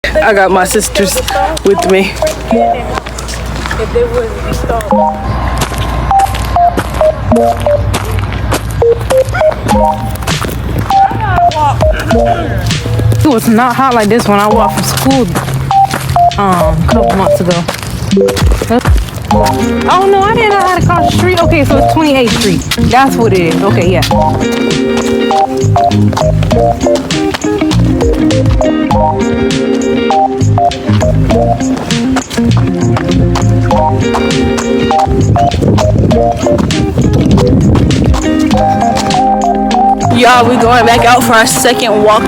I got my sisters with me. If they wouldn't be stopped. It was not hot like this when I walked from school a couple months ago. Oh no, I didn't know how to cross the street. Okay, so it's 28th Street. That's what it is. Okay, yeah. Y'all, we going back out for our second walk.